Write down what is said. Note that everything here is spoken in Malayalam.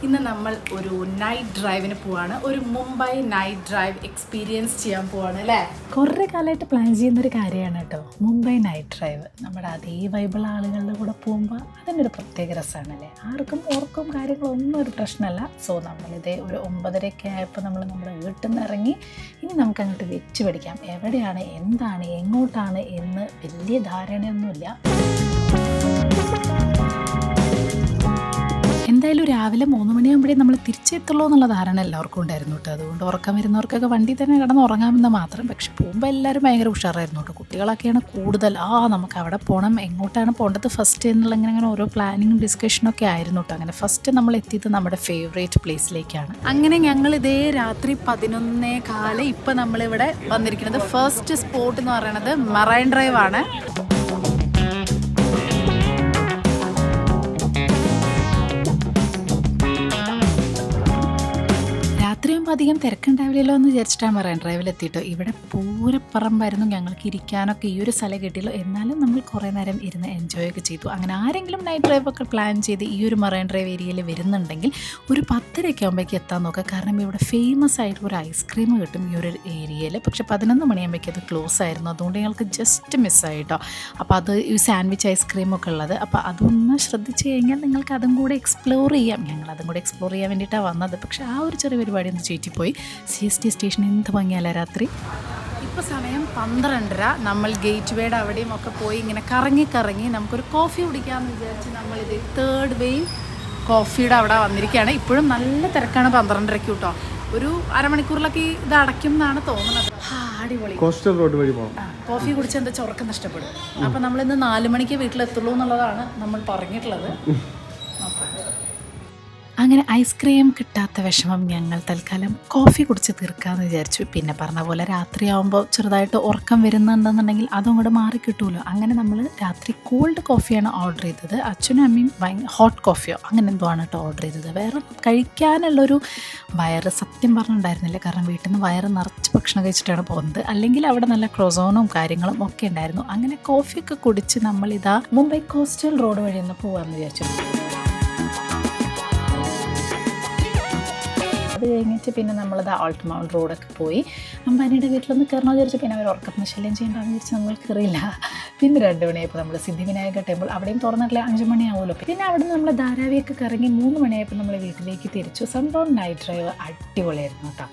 ഇന്ന് നമ്മൾ ഒരു നൈറ്റ് ഡ്രൈവിന് പോവാണ്. ഒരു മുംബൈ നൈറ്റ് ഡ്രൈവ് എക്സ്പീരിയൻസ് ചെയ്യാൻ പോവാണ് അല്ലേ. കുറേ കാലമായിട്ട് പ്ലാൻ ചെയ്യുന്നൊരു കാര്യമാണ് കേട്ടോ മുംബൈ നൈറ്റ് ഡ്രൈവ്. നമ്മുടെ അതേ വൈബിൾ ആളുകളുടെ കൂടെ പോകുമ്പോൾ അതിനൊരു പ്രത്യേക രസമാണല്ലേ. ആർക്കും ഓർക്കും കാര്യങ്ങളൊന്നും ഒരു പ്രശ്നമല്ല. സോ നമ്മളിതേ ഒരു 9:30 ആയപ്പോൾ നമ്മുടെ വീട്ടിൽ നിന്ന് ഇറങ്ങി. ഇനി നമുക്ക് അങ്ങോട്ട് വെച്ച് പിടിക്കാം. എവിടെയാണ്, എന്താണ്, എങ്ങോട്ടാണ് എന്ന് വലിയ ധാരണയൊന്നുമില്ല. എന്തായാലും രാവിലെ 3 മണിയാകുമ്പോഴേ നമ്മൾ തിരിച്ചെത്തുള്ളൂ എന്നുള്ള ധാരണ എല്ലാവർക്കും ഉണ്ടായിരുന്നു കേട്ടോ. അതുകൊണ്ട് ഉറക്കം വരുന്നവർക്കൊക്കെ വണ്ടി തന്നെ കിടന്ന് ഉറങ്ങാമെന്ന് മാത്രം. പക്ഷെ പോകുമ്പോൾ എല്ലാവരും ഭയങ്കര ഉഷാറായിരുന്നു കേട്ടോ. കുട്ടികളൊക്കെയാണ് കൂടുതൽ നമുക്ക് അവിടെ പോകണം, എങ്ങോട്ടാണ് പോകേണ്ടത് ഫസ്റ്റ് എന്നുള്ള അങ്ങനെ ഓരോ പ്ലാനിങ്ങും ഡിസ്കഷനൊക്കെ ആയിരുന്നു കേട്ടോ. അങ്ങനെ ഫസ്റ്റ് നമ്മൾ എത്തിയത് നമ്മുടെ ഫേവറേറ്റ് പ്ലേസിലേക്കാണ്. അങ്ങനെ ഞങ്ങൾ ഇതേ രാത്രി 11:15 ഇപ്പം നമ്മളിവിടെ വന്നിരിക്കുന്നത്. ഫസ്റ്റ് സ്പോട്ട് എന്ന് പറയുന്നത് മറൈൻ ഡ്രൈവ് ആണ്. രാത്രിയാകുമ്പോൾ അധികം തിരക്കുണ്ടാവില്ലല്ലോ എന്ന് വിചാരിച്ചിട്ടാണ് മറൈൻ ഡ്രൈവിലെത്തിയിട്ടോ. ഇവിടെ പൂരപ്പറമ്പായിരുന്നു, ഞങ്ങൾക്ക് ഇരിക്കാനൊക്കെ ഈ ഒരു സ്ഥലം കിട്ടിയല്ലോ. എന്നാലും നമ്മൾ കുറേ നേരം ഇരുന്ന് എൻജോയ് ഒക്കെ ചെയ്തു. അങ്ങനെ ആരെങ്കിലും നൈറ്റ് ഡ്രൈവൊക്കെ പ്ലാൻ ചെയ്ത് ഈ ഒരു മറൈൻ ഡ്രൈവ് ഏരിയയിൽ വരുന്നുണ്ടെങ്കിൽ ഒരു 10:30 ആകുമ്പോഴേക്ക് എത്താൻ നോക്കുക. കാരണം ഇവിടെ ഫേമസ് ആയിട്ട് ഒരു ഐസ്ക്രീം കിട്ടും ഈ ഒരു ഏരിയയിൽ. പക്ഷേ 11 മണിയാകുമ്പോഴേക്ക് അത് ക്ലോസ് ആയിരുന്നു. അതുകൊണ്ട് ഞങ്ങൾക്ക് ജസ്റ്റ് മിസ്സായിട്ടോ. അപ്പോൾ അത് ഈ സാൻഡ്വിച്ച് ഐസ്ക്രീമൊക്കെ ഉള്ളത്. അപ്പോൾ അതൊന്ന് ശ്രദ്ധിച്ച് കഴിഞ്ഞാൽ നിങ്ങൾക്ക് അതും കൂടെ എക്സ്പ്ലോർ ചെയ്യാം. ഞങ്ങളതും കൂടെ എക്സ്പ്ലോർ ചെയ്യാൻ വേണ്ടിയിട്ടാണ് വന്നത്. പക്ഷേ ആ ഒരു ചെറിയ പരിപാടി ഒന്ന് ചീറ്റിപ്പോയി. CST സ്റ്റേഷൻ എന്ത് ഭംഗിയല്ല രാത്രി. ഇപ്പോൾ സമയം 12:30. നമ്മൾ ഗേറ്റ് വേയുടെ അവിടെയും ഒക്കെ പോയി ഇങ്ങനെ കറങ്ങി നമുക്കൊരു കോഫി കുടിക്കാമെന്ന് വിചാരിച്ച് നമ്മളിത് 3rd വേവ് കോഫിയുടെ അവിടെ വന്നിരിക്കുകയാണ്. ഇപ്പോഴും നല്ല തിരക്കാണ് 12:30 കേട്ടോ. ഒരു അരമണിക്കൂറിലൊക്കെ ഇത് അടയ്ക്കും എന്നാണ് തോന്നുന്നത്. അടിപൊളി. കോസ്റ്റൽ റോഡ് വഴി പോകണം. കോഫി കുടിച്ച് എന്താ ഉറക്കം നഷ്ടപ്പെടും. അപ്പം നമ്മളിന്ന് 4 മണിക്ക് വീട്ടിലെത്തുള്ളൂ എന്നുള്ളതാണ് നമ്മൾ പറഞ്ഞിട്ടുള്ളത്. അങ്ങനെ ഐസ്ക്രീം കിട്ടാത്ത വിഷമം ഞങ്ങൾ തൽക്കാലം കോഫി കുടിച്ച് തീർക്കാമെന്ന് വിചാരിച്ചു. പിന്നെ പറഞ്ഞ പോലെ രാത്രിയാകുമ്പോൾ ചെറുതായിട്ട് ഉറക്കം വരുന്നുണ്ടെന്നുണ്ടെങ്കിൽ അതും കൂടെ മാറി കിട്ടുമല്ലോ. അങ്ങനെ നമ്മൾ രാത്രി കോൾഡ് കോഫിയാണ് ഓർഡർ ചെയ്തത്. അച്ഛനും അമ്മയും ഹോട്ട് കോഫിയോ അങ്ങനെ എന്തോ ആണ് കേട്ടോ ഓർഡർ ചെയ്തത്. വേറെ കഴിക്കാനുള്ളൊരു വയറ് സത്യം പറഞ്ഞിട്ടുണ്ടായിരുന്നില്ല. കാരണം വീട്ടിൽ നിന്ന് വയറ് നിറച്ച് ഭക്ഷണം കഴിച്ചിട്ടാണ് പോകുന്നത്. അല്ലെങ്കിൽ അവിടെ നല്ല ക്രോസോണും കാര്യങ്ങളും ഒക്കെ ഉണ്ടായിരുന്നു. അങ്ങനെ കോഫിയൊക്കെ കുടിച്ച് നമ്മളിതാ മുംബൈ കോസ്റ്റൽ റോഡ് വഴി ഒന്ന് പോകാമെന്ന് വിചാരിച്ചു. അത് കഴിഞ്ഞിട്ട് പിന്നെ നമ്മളത് ആൾട്ട് മൗണ്ട് റോഡൊക്കെ പോയി. അമ്പാനിയുടെ വീട്ടിലൊന്ന് കയറണമെന്ന് വിചാരിച്ചു. പിന്നെ അവർ ഉറക്കത്തിന് ശല്യം ചെയ്യേണ്ടതെന്ന് വിചാരിച്ച് നമ്മൾ കയറിയില്ല. പിന്നെ 2 മണിയായപ്പോൾ നമ്മൾ സിദ്ധിവിനായക ടെമ്പിൾ അവിടെയും തുറന്നിട്ടില്ല. 5 മണിയാവുമല്ലോ. പിന്നെ അവിടെ നിന്ന് നമ്മൾ ധാരാവിയൊക്കെ കറങ്ങി 3 മണിയായപ്പോൾ നമ്മൾ വീട്ടിലേക്ക് തിരിച്ചു. സംഭവം നൈറ്റ് ഡ്രൈവ് അടിപൊളിയായിരുന്നു കേട്ടോ.